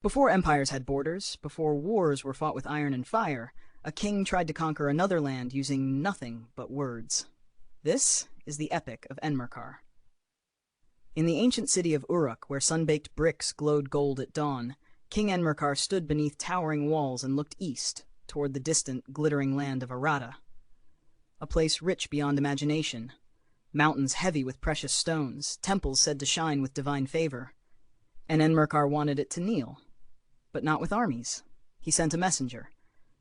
Before empires had borders, before wars were fought with iron and fire, a king tried to conquer another land using nothing but words. This is the epic of Enmerkar. In the ancient city of Uruk, where sun-baked bricks glowed gold at dawn, King Enmerkar stood beneath towering walls and looked east, toward the distant, glittering land of Aratta. A place rich beyond imagination, mountains heavy with precious stones, temples said to shine with divine favor. And Enmerkar wanted it to kneel. But not with armies. He sent a messenger.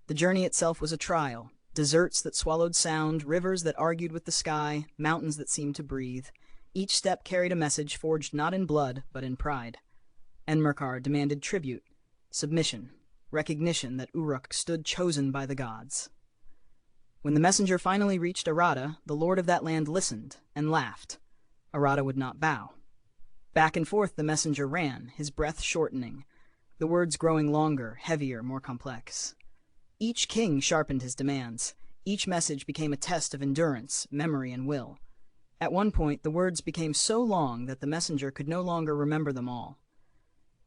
The journey itself was a trial. Deserts that swallowed sound, rivers that argued with the sky, mountains that seemed to breathe. Each step carried a message forged not in blood, but in pride. Enmerkar demanded tribute, submission, recognition that Uruk stood chosen by the gods. When the messenger finally reached Aratta, the lord of that land listened and laughed. Aratta would not bow. Back and forth the messenger ran, his breath shortening, the words growing longer, heavier, more complex. Each king sharpened his demands. Each message became a test of endurance, memory, and will. At one point, the words became so long that the messenger could no longer remember them all.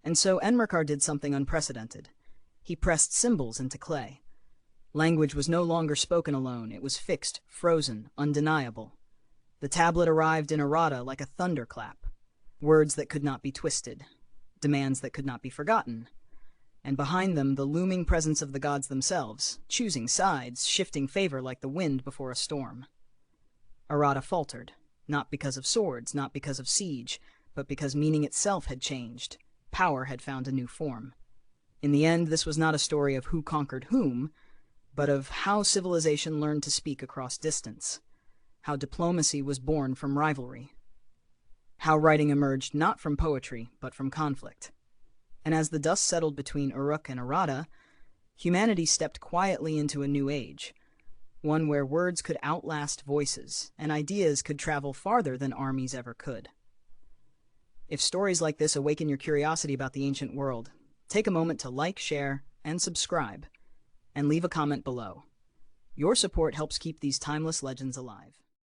And so Enmerkar did something unprecedented. He pressed symbols into clay. Language was no longer spoken alone. It was fixed, frozen, undeniable. The tablet arrived in Aratta like a thunderclap. Words that could not be twisted. Demands that could not be forgotten. And behind them, the looming presence of the gods themselves, choosing sides, shifting favor like the wind before a storm. Aratta faltered, not because of swords, not because of siege, but because meaning itself had changed. Power had found a new form. In the end, this was not a story of who conquered whom, but of how civilization learned to speak across distance, how diplomacy was born from rivalry, how writing emerged not from poetry, but from conflict. And as the dust settled between Uruk and Aratta, humanity stepped quietly into a new age, one where words could outlast voices, and ideas could travel farther than armies ever could. If stories like this awaken your curiosity about the ancient world, take a moment to like, share, and subscribe, and leave a comment below. Your support helps keep these timeless legends alive.